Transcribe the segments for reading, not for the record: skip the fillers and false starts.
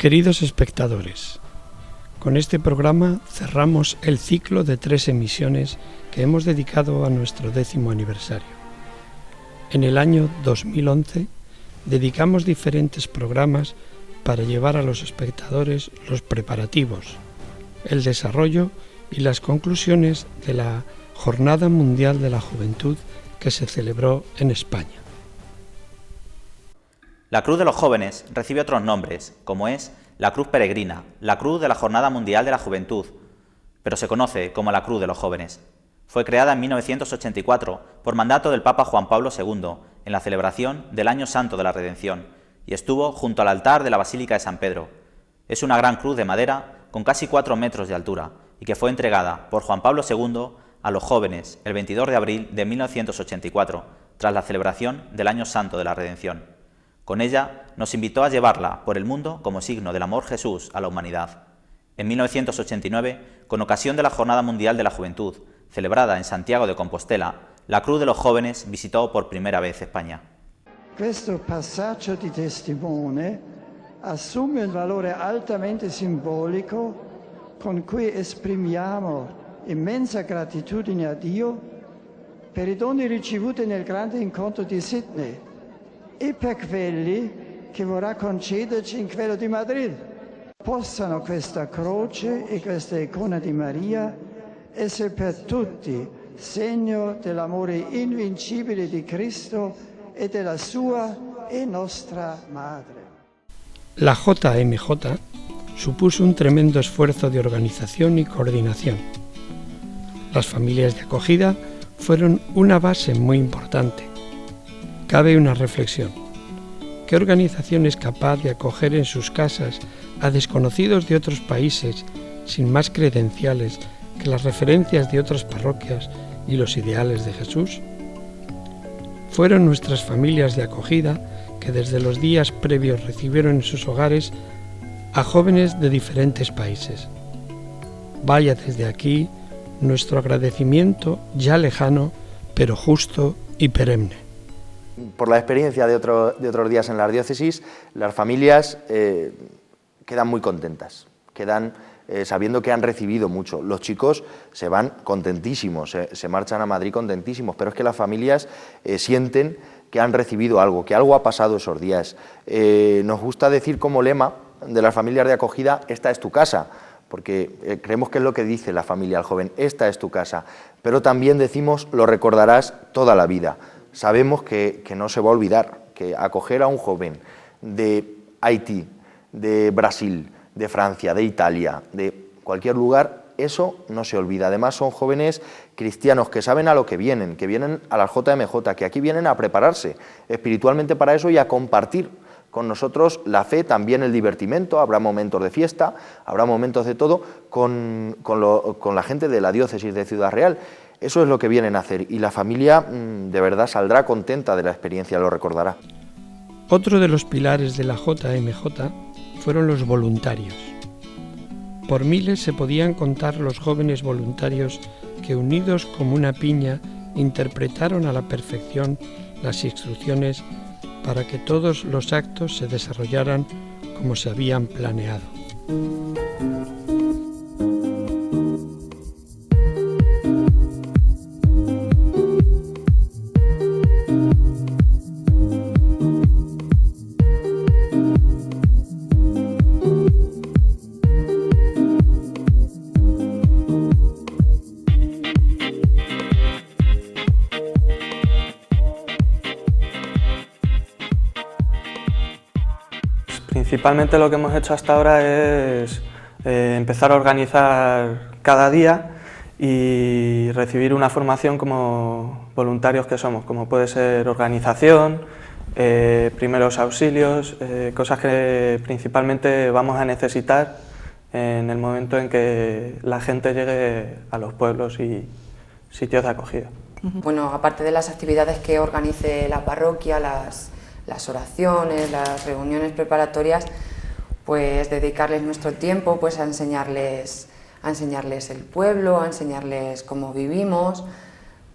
Queridos espectadores, con este programa cerramos el ciclo de 3 emisiones que hemos dedicado a nuestro 10º aniversario. En el año 2011 dedicamos diferentes programas para llevar a los espectadores los preparativos, el desarrollo y las conclusiones de la Jornada Mundial de la Juventud que se celebró en España. La Cruz de los Jóvenes recibe otros nombres, como es la Cruz Peregrina, la Cruz de la Jornada Mundial de la Juventud, pero se conoce como la Cruz de los Jóvenes. Fue creada en 1984 por mandato del Papa Juan Pablo II en la celebración del Año Santo de la Redención y estuvo junto al altar de la Basílica de San Pedro. Es una gran cruz de madera con casi 4 metros de altura y que fue entregada por Juan Pablo II a los jóvenes el 22 de abril de 1984, tras la celebración del Año Santo de la Redención. Con ella nos invitó a llevarla por el mundo como signo del amor Jesús a la humanidad. En 1989, con ocasión de la Jornada Mundial de la Juventud, celebrada en Santiago de Compostela, la Cruz de los Jóvenes visitó por primera vez España. Questo passaggio di testimone assume un valore altamente simbolico con cui esprimiamo immensa gratitudine a Dio per i doni ricevuti nel grande incontro di Sydney e per quelli che vorrà concederci in quello di Madrid. Possano questa croce e questa icona di Maria essere per tutti segno dell'amore invincibile di Cristo e della sua e nostra madre. La JMJ supuso un tremendo esfuerzo de organización y coordinación. Las familias de acogida fueron una base muy importante. Cabe una reflexión. ¿Qué organización es capaz de acoger en sus casas a desconocidos de otros países sin más credenciales que las referencias de otras parroquias y los ideales de Jesús? Fueron nuestras familias de acogida que desde los días previos recibieron en sus hogares a jóvenes de diferentes países. Vaya desde aquí nuestro agradecimiento ya lejano, pero justo y perenne. Por la experiencia de otros días en la diócesis, las familias quedan muy contentas, quedan sabiendo que han recibido mucho. Los chicos se van contentísimos, se marchan a Madrid contentísimos, pero es que las familias sienten que han recibido algo, que algo ha pasado esos días. Nos gusta decir como lema de las familias de acogida, esta es tu casa, porque creemos que es lo que dice la familia al joven, esta es tu casa, pero también decimos, lo recordarás toda la vida. Sabemos que no se va a olvidar, que acoger a un joven de Haití, de Brasil, de Francia, de Italia, de cualquier lugar, eso no se olvida. Además son jóvenes cristianos que saben a lo que vienen a la JMJ, que aquí vienen a prepararse espiritualmente para eso y a compartir con nosotros la fe, también el divertimento, habrá momentos de fiesta, habrá momentos de todo con la gente de la diócesis de Ciudad Real. Eso es lo que vienen a hacer y la familia de verdad saldrá contenta de la experiencia, lo recordará. Otro de los pilares de la JMJ fueron los voluntarios. Por miles se podían contar los jóvenes voluntarios que, unidos como una piña, interpretaron a la perfección las instrucciones para que todos los actos se desarrollaran como se habían planeado. Principalmente lo que hemos hecho hasta ahora es empezar a organizar cada día y recibir una formación como voluntarios que somos, como puede ser organización, primeros auxilios, cosas que principalmente vamos a necesitar en el momento en que la gente llegue a los pueblos y sitios de acogida. Bueno, aparte de las actividades que organice la parroquia, las oraciones, las reuniones preparatorias, pues dedicarles nuestro tiempo pues a enseñarles el pueblo, a enseñarles cómo vivimos,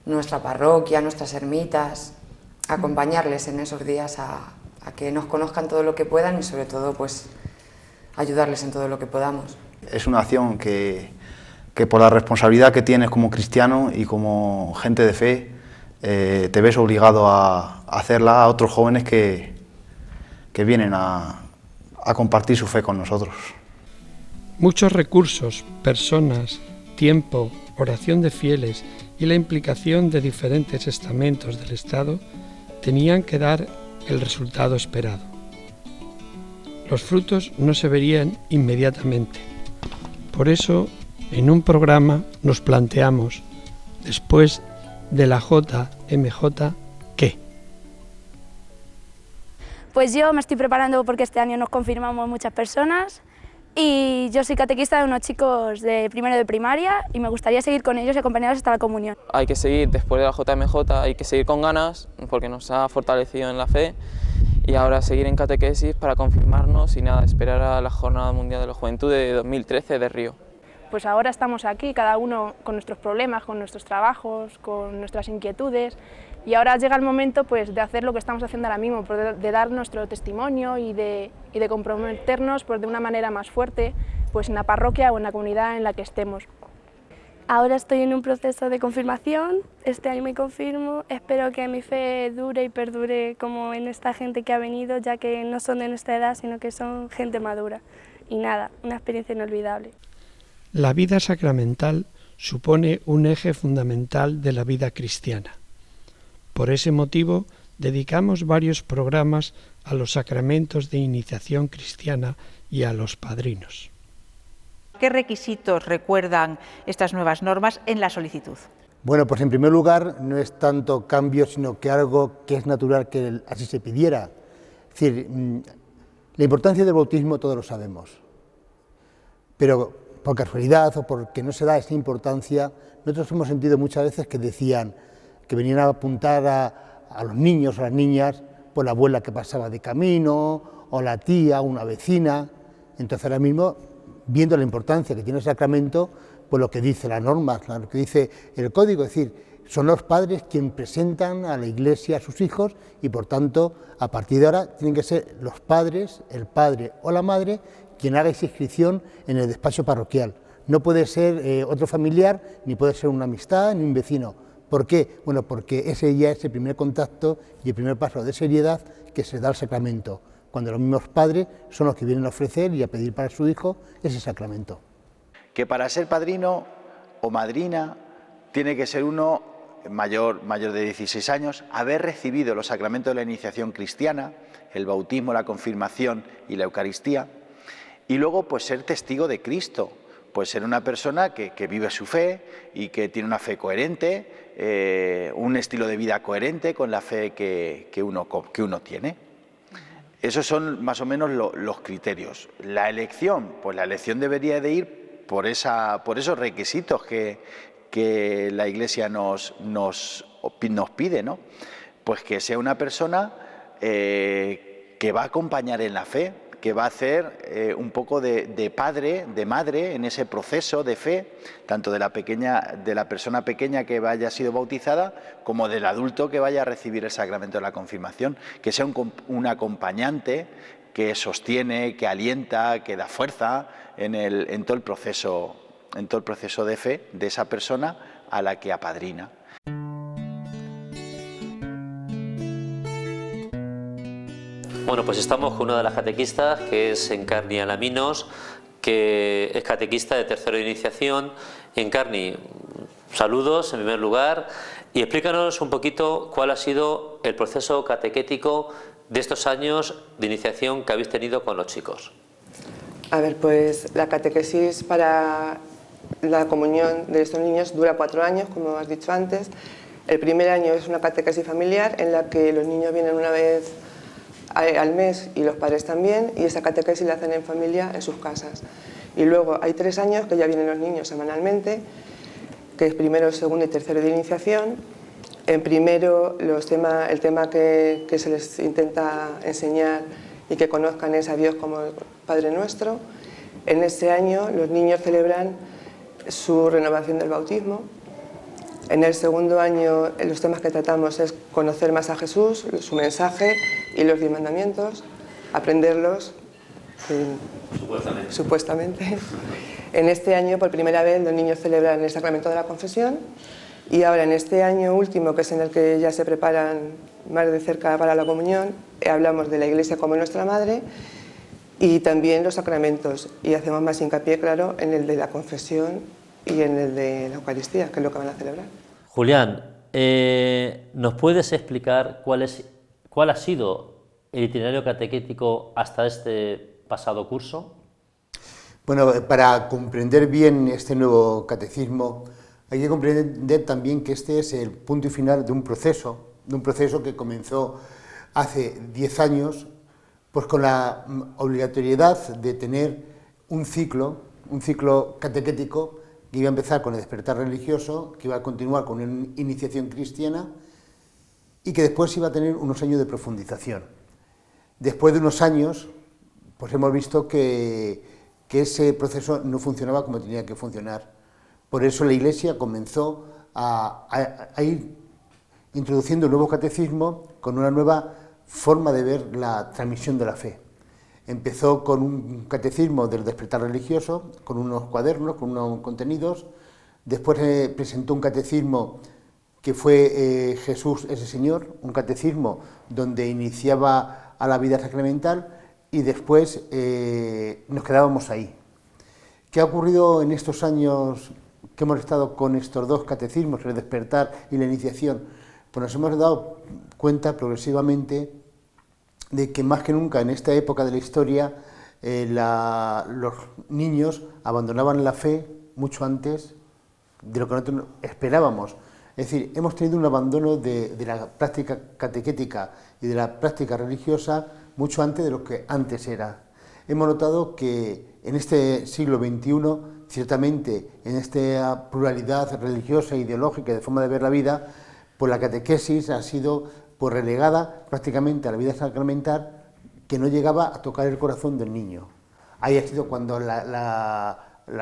nuestra parroquia, nuestras ermitas, acompañarles en esos días a que nos conozcan todo lo que puedan y sobre todo pues ayudarles en todo lo que podamos. Es una acción que por la responsabilidad que tienes como cristiano y como gente de fe, te ves obligado a hacerla a otros jóvenes que vienen a compartir su fe con nosotros. Muchos recursos, personas, tiempo, oración de fieles y la implicación de diferentes estamentos del Estado tenían que dar el resultado esperado. Los frutos no se verían inmediatamente. Por eso, en un programa nos planteamos, después de la JMJ, ¿qué? Pues yo me estoy preparando porque este año nos confirmamos muchas personas y yo soy catequista de unos chicos de primero de primaria y me gustaría seguir con ellos y acompañarlos hasta la comunión. Hay que seguir después de la JMJ, hay que seguir con ganas porque nos ha fortalecido en la fe y ahora seguir en catequesis para confirmarnos y nada, esperar a la Jornada Mundial de la Juventud de 2013 de Río. Pues ahora estamos aquí, cada uno con nuestros problemas, con nuestros trabajos, con nuestras inquietudes y ahora llega el momento pues, de hacer lo que estamos haciendo ahora mismo, de dar nuestro testimonio y de comprometernos pues, de una manera más fuerte pues, en la parroquia o en la comunidad en la que estemos. Ahora estoy en un proceso de confirmación, este año me confirmo, espero que mi fe dure y perdure como en esta gente que ha venido, ya que no son de nuestra edad, sino que son gente madura. Y nada, una experiencia inolvidable. La vida sacramental supone un eje fundamental de la vida cristiana. Por ese motivo, dedicamos varios programas a los sacramentos de iniciación cristiana y a los padrinos. ¿Qué requisitos recuerdan estas nuevas normas en la solicitud? Bueno, pues en primer lugar no es tanto cambio, sino que algo que es natural que así se pidiera. Es decir, la importancia del bautismo todos lo sabemos, pero por casualidad o porque no se da esa importancia, nosotros hemos sentido muchas veces que decían que venían a apuntar a los niños o las niñas por la abuela que pasaba de camino, o la tía, una vecina. Entonces ahora mismo, viendo la importancia que tiene el sacramento, pues lo que dice las normas, lo que dice el código, es decir, son los padres quienes presentan a la Iglesia a sus hijos y por tanto, a partir de ahora, tienen que ser los padres, el padre o la madre, quien haga esa inscripción en el despacho parroquial. No puede ser otro familiar, ni puede ser una amistad, ni un vecino. ¿Por qué? Bueno, porque ese ya es el primer contacto y el primer paso de seriedad que se da al sacramento, cuando los mismos padres son los que vienen a ofrecer y a pedir para su hijo ese sacramento. Que para ser padrino o madrina tiene que ser uno mayor de 16 años, haber recibido los sacramentos de la iniciación cristiana, el bautismo, la confirmación y la Eucaristía, y luego pues ser testigo de Cristo, pues ser una persona que vive su fe y que tiene una fe coherente, un estilo de vida coherente con la fe que uno tiene. Esos son más o menos los criterios. La elección, pues la elección debería de ir por esos requisitos que la Iglesia nos pide, ¿no? Pues que sea una persona que va a acompañar en la fe, que va a hacer un poco de padre, de madre en ese proceso de fe, tanto de la persona pequeña que haya sido bautizada, como del adulto que vaya a recibir el sacramento de la confirmación, que sea un acompañante que sostiene, que alienta, que da fuerza en todo el proceso de fe de esa persona a la que apadrina. Bueno, pues estamos con una de las catequistas, que es Encarni Alaminos, que es catequista de tercero de iniciación. Encarni, saludos en primer lugar y explícanos un poquito cuál ha sido el proceso catequético de estos años de iniciación que habéis tenido con los chicos. A ver, pues la catequesis para la comunión de estos niños dura 4 años, como has dicho antes. El primer año es una catequesis familiar en la que los niños vienen una vez al mes y los padres también, y esa catequesis la hacen en familia en sus casas. Y luego hay 3 años que ya vienen los niños semanalmente, que es primero, segundo y tercero de iniciación. En primero el tema que se les intenta enseñar y que conozcan es a Dios como el Padre Nuestro. En ese año los niños celebran su renovación del bautismo. En el segundo año los temas que tratamos es conocer más a Jesús, su mensaje y los 10 mandamientos, aprenderlos Supuestamente. En este año, por primera vez, los niños celebran el sacramento de la confesión y ahora en este año último, que es en el que ya se preparan más de cerca para la comunión, hablamos de la Iglesia como nuestra madre y también los sacramentos, y hacemos más hincapié, claro, en el de la confesión y en el de la Eucaristía, que es lo que van a celebrar. Julián, ¿nos puedes explicar cuál ha sido el itinerario catequético hasta este pasado curso? Bueno, para comprender bien este nuevo catecismo, hay que comprender también que este es el punto y final de un proceso que comenzó hace 10 años, pues con la obligatoriedad de tener un ciclo catequético que iba a empezar con el despertar religioso, que iba a continuar con una iniciación cristiana y que después iba a tener unos años de profundización. Después de unos años, pues hemos visto que ese proceso no funcionaba como tenía que funcionar. Por eso la Iglesia comenzó a ir introduciendo un nuevo catecismo con una nueva forma de ver la transmisión de la fe. Empezó con un catecismo del despertar religioso, con unos cuadernos, con unos contenidos. Después presentó un catecismo que fue Jesús es el Señor, un catecismo donde iniciaba a la vida sacramental y después nos quedábamos ahí. ¿Qué ha ocurrido en estos años que hemos estado con estos dos catecismos, el despertar y la iniciación? Pues nos hemos dado cuenta progresivamente de que más que nunca en esta época de la historia los niños abandonaban la fe mucho antes de lo que nosotros esperábamos. Es decir, hemos tenido un abandono de la práctica catequética y de la práctica religiosa mucho antes de lo que antes era. Hemos notado que en este siglo XXI, ciertamente en esta pluralidad religiosa, ideológica y de forma de ver la vida, pues la catequesis ha sido pues relegada prácticamente a la vida sacramental, que no llegaba a tocar el corazón del niño. Ahí ha sido cuando la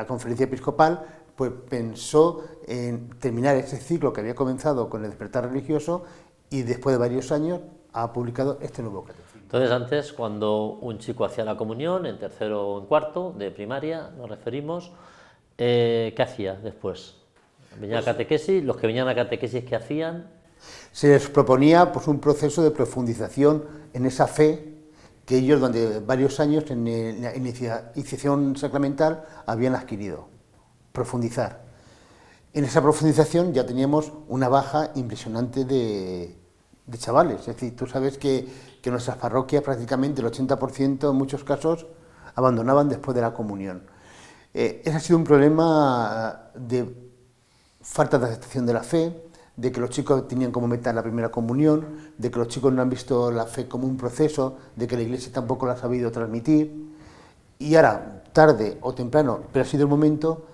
conferencia episcopal pues pensó en terminar ese ciclo que había comenzado con el despertar religioso y después de varios años ha publicado este nuevo catecismo. Entonces antes, cuando un chico hacía la comunión, en tercero o en cuarto de primaria, nos referimos, ¿qué hacía después? ¿Venía a catequesis? ¿Los que venían a catequesis qué hacían? Se les proponía pues, un proceso de profundización en esa fe que ellos durante varios años en la iniciación sacramental habían adquirido, profundizar. En esa profundización ya teníamos una baja impresionante de chavales, es decir, tú sabes que en nuestras parroquias prácticamente el 80% en muchos casos abandonaban después de la comunión. Ese ha sido un problema de falta de aceptación de la fe, de que los chicos tenían como meta la primera comunión, de que los chicos no han visto la fe como un proceso, de que la Iglesia tampoco la ha sabido transmitir. Y ahora, tarde o temprano, pero ha sido el momento,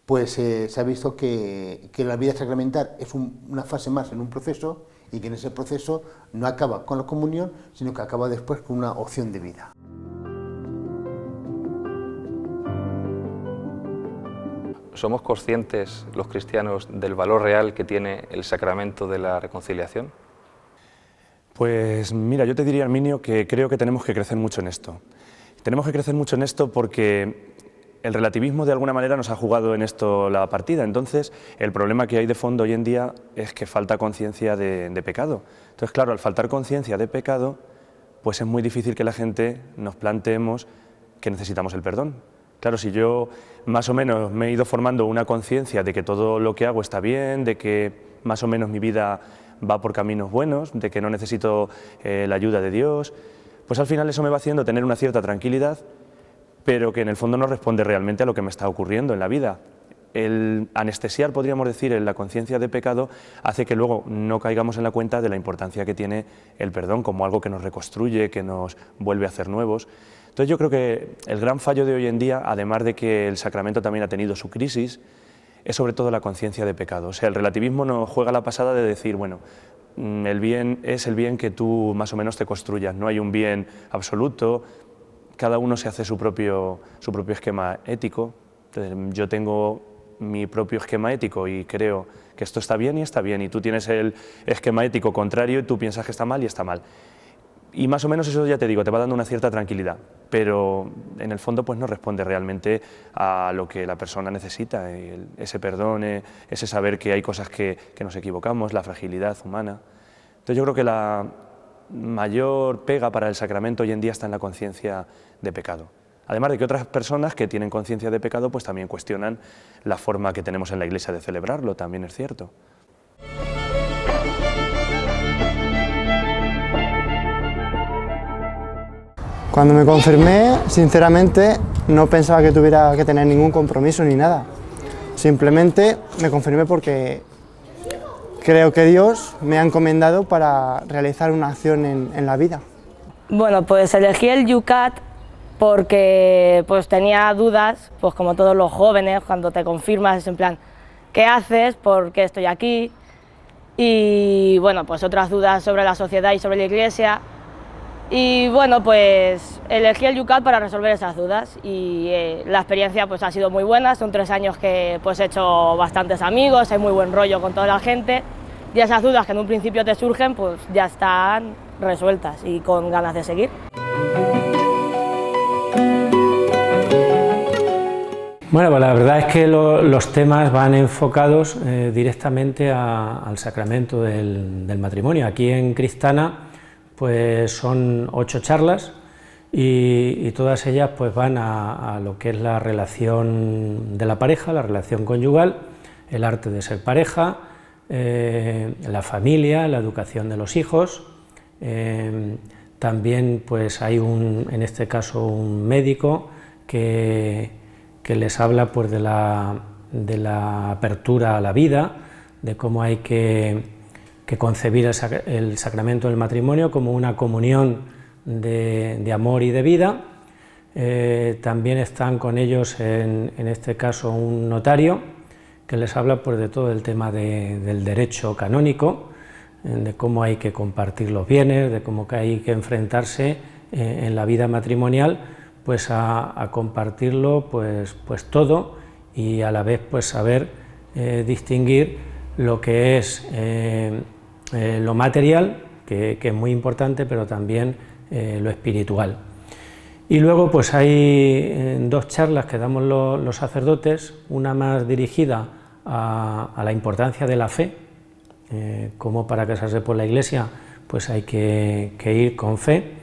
pues se ha visto que la vida sacramental es una fase más en un proceso y que en ese proceso no acaba con la comunión, sino que acaba después con una opción de vida. ¿Somos conscientes los cristianos del valor real que tiene el sacramento de la reconciliación? Pues mira, yo te diría, Arminio, que creo que tenemos que crecer mucho en esto. Tenemos que crecer mucho en esto porque el relativismo de alguna manera nos ha jugado en esto la partida. Entonces, el problema que hay de fondo hoy en día es que falta conciencia de pecado. Entonces, claro, al faltar conciencia de pecado, pues es muy difícil que la gente nos planteemos que necesitamos el perdón. Claro, si yo más o menos me he ido formando una conciencia de que todo lo que hago está bien, de que más o menos mi vida va por caminos buenos, de que no necesito la ayuda de Dios, pues al final eso me va haciendo tener una cierta tranquilidad, pero que en el fondo no responde realmente a lo que me está ocurriendo en la vida. El anestesiar, podríamos decir, en la conciencia de pecado hace que luego no caigamos en la cuenta de la importancia que tiene el perdón como algo que nos reconstruye, que nos vuelve a hacer nuevos. Entonces yo creo que el gran fallo de hoy en día, además de que el sacramento también ha tenido su crisis, es sobre todo la conciencia de pecado. O sea, el relativismo nos juega la pasada de decir, bueno, el bien es el bien que tú más o menos te construyas, no hay un bien absoluto, cada uno se hace su propio esquema ético. Entonces, yo tengo mi propio esquema ético y creo que esto está bien, y tú tienes el esquema ético contrario y tú piensas que está mal y está mal. Y más o menos eso, ya te digo, te va dando una cierta tranquilidad, pero en el fondo pues no responde realmente a lo que la persona necesita, ese perdón, ese saber que hay cosas que nos equivocamos, la fragilidad humana. Entonces yo creo que la mayor pega para el sacramento hoy en día está en la conciencia de pecado. Además de que otras personas que tienen conciencia de pecado pues también cuestionan la forma que tenemos en la Iglesia de celebrarlo, también es cierto. Cuando me confirmé, sinceramente, no pensaba que tuviera que tener ningún compromiso ni nada. Simplemente me confirmé porque creo que Dios me ha encomendado para realizar una acción en la vida. Bueno, pues elegí el Yucat porque pues tenía dudas, pues como todos los jóvenes, cuando te confirmas es en plan, ¿qué haces? ¿Por qué estoy aquí? Y bueno, pues otras dudas sobre la sociedad y sobre la Iglesia. Y bueno, pues elegí el Yucat para resolver esas dudas y la experiencia pues ha sido muy buena. Son 3 años que pues he hecho bastantes amigos, hay muy buen rollo con toda la gente y esas dudas que en un principio te surgen pues ya están resueltas y con ganas de seguir. Bueno, pues la verdad es que los temas van enfocados directamente al sacramento del matrimonio. Aquí en Cristana pues son 8 charlas y todas ellas pues van a lo que es la relación de la pareja, la relación conyugal, el arte de ser pareja, la familia, la educación de los hijos. También pues hay en este caso un médico que les habla pues de la apertura a la vida, de cómo hay que concebir el sacramento del matrimonio como una comunión de amor y de vida. También están con ellos en este caso un notario que les habla pues de todo el tema del derecho canónico, de cómo hay que compartir los bienes, de cómo hay que enfrentarse en la vida matrimonial pues a compartirlo pues todo y a la vez pues saber distinguir lo que es lo material, que es muy importante, pero también lo espiritual. Y luego pues hay 2 charlas que damos los sacerdotes, una más dirigida a la importancia de la fe, como para casarse por la Iglesia pues hay que ir con fe,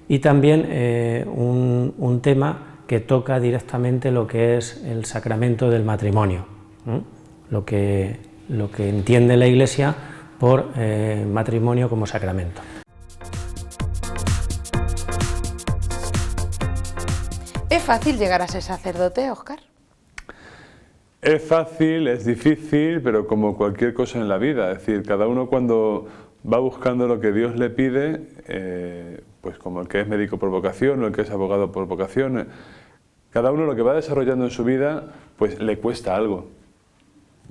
y también un tema que toca directamente lo que es el sacramento del matrimonio, lo que entiende la Iglesia por matrimonio como sacramento. ¿Es fácil llegar a ser sacerdote, Óscar? Es fácil, es difícil, pero como cualquier cosa en la vida, es decir, cada uno cuando va buscando lo que Dios le pide, pues como el que es médico por vocación o el que es abogado por vocación, cada uno lo que va desarrollando en su vida, pues le cuesta algo.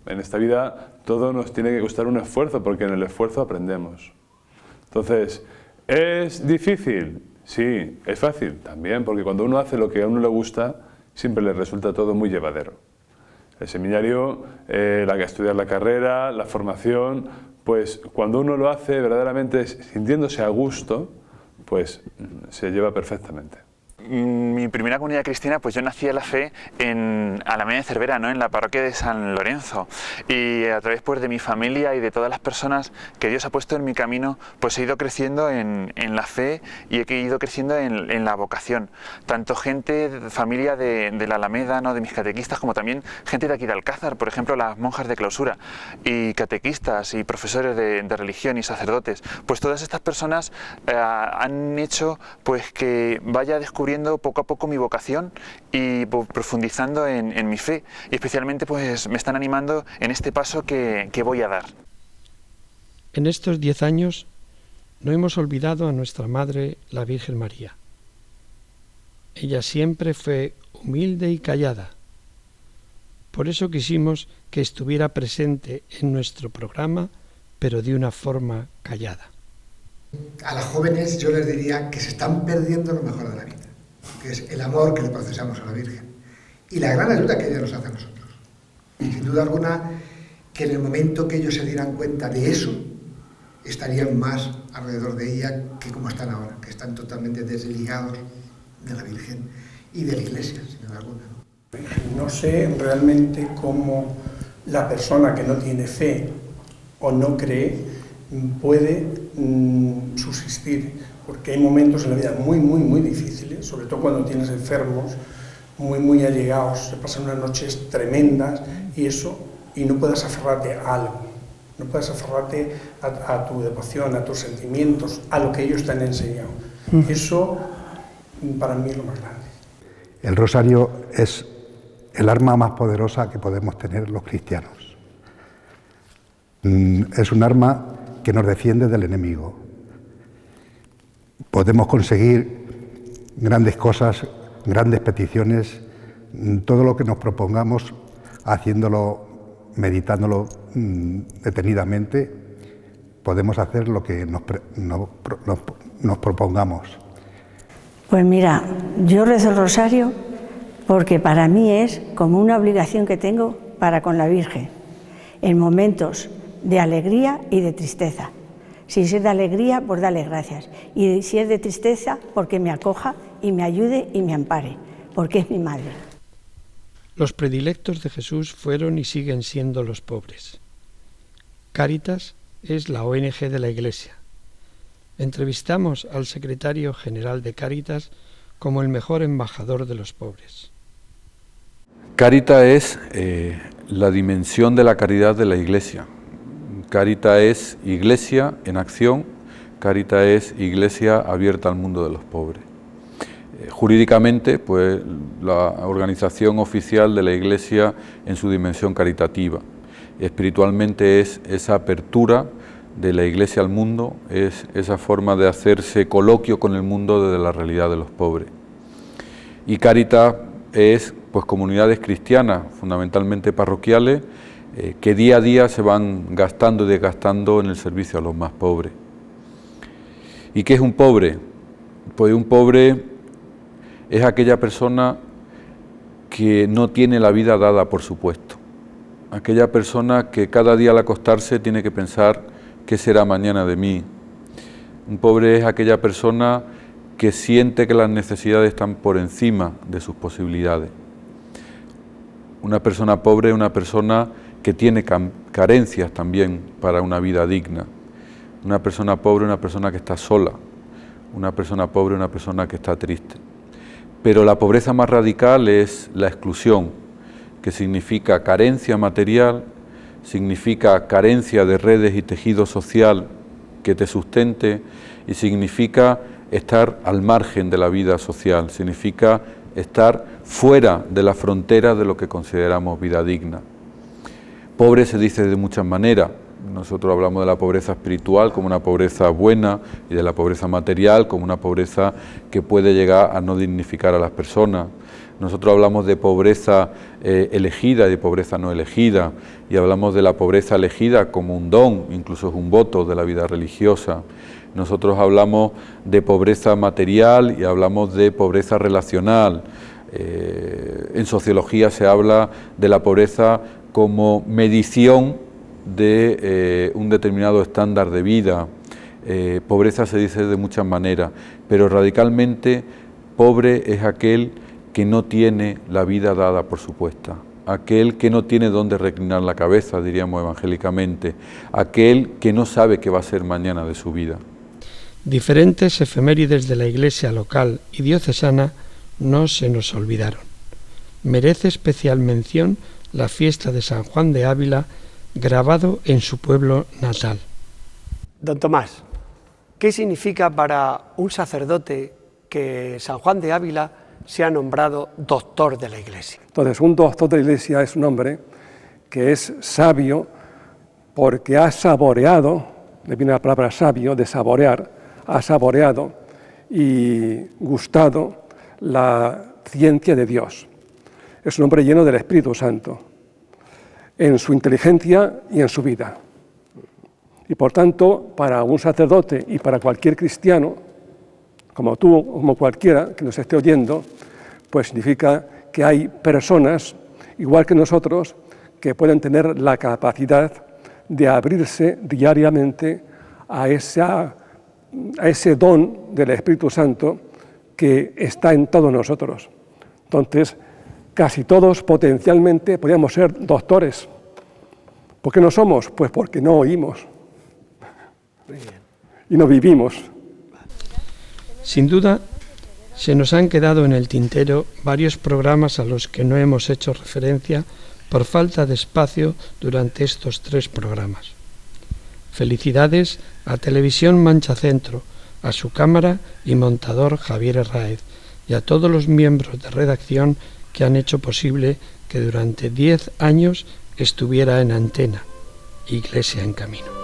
En esta vida todo nos tiene que costar un esfuerzo, porque en el esfuerzo aprendemos. Entonces, ¿es difícil? Sí. ¿Es fácil? También, porque cuando uno hace lo que a uno le gusta, siempre le resulta todo muy llevadero. El seminario, estudiar la carrera, la formación, pues cuando uno lo hace verdaderamente sintiéndose a gusto, pues se lleva perfectamente. Mi primera comunidad cristiana, pues yo nací a la fe en Alameda de Cervera, ¿no? En la parroquia de San Lorenzo, y a través pues de mi familia y de todas las personas que Dios ha puesto en mi camino, pues he ido creciendo en la fe y he ido creciendo en la vocación, tanto gente, familia de la Alameda, ¿no? De mis catequistas, como también gente de aquí de Alcázar, por ejemplo las monjas de clausura, y catequistas y profesores de religión y sacerdotes. Pues todas estas personas han hecho pues que vaya descubriendo poco a poco mi vocación y profundizando en mi fe, y especialmente pues me están animando en este paso que voy a dar. En estos 10 años no hemos olvidado a nuestra Madre, la Virgen María. Ella siempre fue humilde y callada. Por eso quisimos que estuviera presente en nuestro programa, pero de una forma callada. A las jóvenes yo les diría que se están perdiendo lo mejor de la vida, que es el amor que le profesamos a la Virgen y la gran ayuda que ella nos hace a nosotros. Y sin duda alguna que en el momento que ellos se dieran cuenta de eso, estarían más alrededor de ella que como están ahora, que están totalmente desligados de la Virgen y de la Iglesia, sin duda alguna. No sé realmente cómo la persona que no tiene fe o no cree puede subsistir, porque hay momentos en la vida muy difíciles, sobre todo cuando tienes enfermos muy allegados, se pasan unas noches tremendas y no puedes aferrarte a algo, no puedes aferrarte a tu devoción, a tus sentimientos, a lo que ellos te han enseñado. Eso para mí es lo más grande. El rosario es el arma más poderosa que podemos tener los cristianos. Es un arma que nos defiende del enemigo. Podemos conseguir grandes cosas, grandes peticiones, todo lo que nos propongamos, haciéndolo, meditándolo detenidamente, podemos hacer lo que nos propongamos. Pues mira, yo rezo el rosario porque para mí es como una obligación que tengo para con la Virgen, en momentos de alegría y de tristeza. Si es de alegría, pues dale gracias. Y si es de tristeza, porque me acoja y me ayude y me ampare, porque es mi madre. Los predilectos de Jesús fueron y siguen siendo los pobres. Cáritas es la ONG de la Iglesia. Entrevistamos al secretario general de Cáritas como el mejor embajador de los pobres. Cáritas es la dimensión de la caridad de la Iglesia. Cáritas es Iglesia en acción, Cáritas es Iglesia abierta al mundo de los pobres. Jurídicamente, pues la organización oficial de la Iglesia en su dimensión caritativa. Espiritualmente es esa apertura de la Iglesia al mundo, es esa forma de hacerse coloquio con el mundo desde la realidad de los pobres. Y Cáritas es pues comunidades cristianas, fundamentalmente parroquiales, que día a día se van gastando y desgastando en el servicio a los más pobres. ¿Y qué es un pobre? Pues un pobre es aquella persona que no tiene la vida dada por supuesto. Aquella persona que cada día al acostarse tiene que pensar qué será mañana de mí. Un pobre es aquella persona que siente que las necesidades están por encima de sus posibilidades. Una persona pobre es una persona que tiene carencias también para una vida digna. Una persona pobre es una persona que está sola. Una persona pobre es una persona que está triste. Pero la pobreza más radical es la exclusión, que significa carencia material, significa carencia de redes y tejido social que te sustente y significa estar al margen de la vida social, significa estar fuera de la frontera de lo que consideramos vida digna. Pobre se dice de muchas maneras. Nosotros hablamos de la pobreza espiritual como una pobreza buena y de la pobreza material como una pobreza que puede llegar a no dignificar a las personas. Nosotros hablamos de pobreza elegida y de pobreza no elegida, y hablamos de la pobreza elegida como un don, incluso es un voto de la vida religiosa. Nosotros hablamos de pobreza material y hablamos de pobreza relacional. En sociología se habla de la pobreza como medición de un determinado estándar de vida. Pobreza se dice de muchas maneras, pero radicalmente pobre es aquel que no tiene la vida dada por supuesta, aquel que no tiene dónde reclinar la cabeza, diríamos evangélicamente, aquel que no sabe qué va a ser mañana de su vida. Diferentes efemérides de la Iglesia local y diocesana no se nos olvidaron. Merece especial mención la fiesta de San Juan de Ávila, grabado en su pueblo natal. Don Tomás, ¿qué significa para un sacerdote que San Juan de Ávila sea nombrado doctor de la Iglesia? Entonces, un doctor de la Iglesia es un hombre que es sabio porque ha saboreado, le viene la palabra sabio, de saborear, ha saboreado y gustado la ciencia de Dios. Es un hombre lleno del Espíritu Santo, en su inteligencia y en su vida. Y por tanto, para un sacerdote y para cualquier cristiano, como tú, como cualquiera que nos esté oyendo, pues significa que hay personas, igual que nosotros, que pueden tener la capacidad de abrirse diariamente a esa a ese don del Espíritu Santo que está en todos nosotros. Entonces, casi todos potencialmente podríamos ser doctores. ¿Por qué no somos? Pues porque no oímos y no vivimos. Sin duda, se nos han quedado en el tintero varios programas a los que no hemos hecho referencia por falta de espacio durante estos 3 programas. Felicidades a Televisión Mancha Centro, a su cámara y montador Javier Herráez y a todos los miembros de redacción que han hecho posible que durante 10 años estuviera en antena, Iglesia en Camino.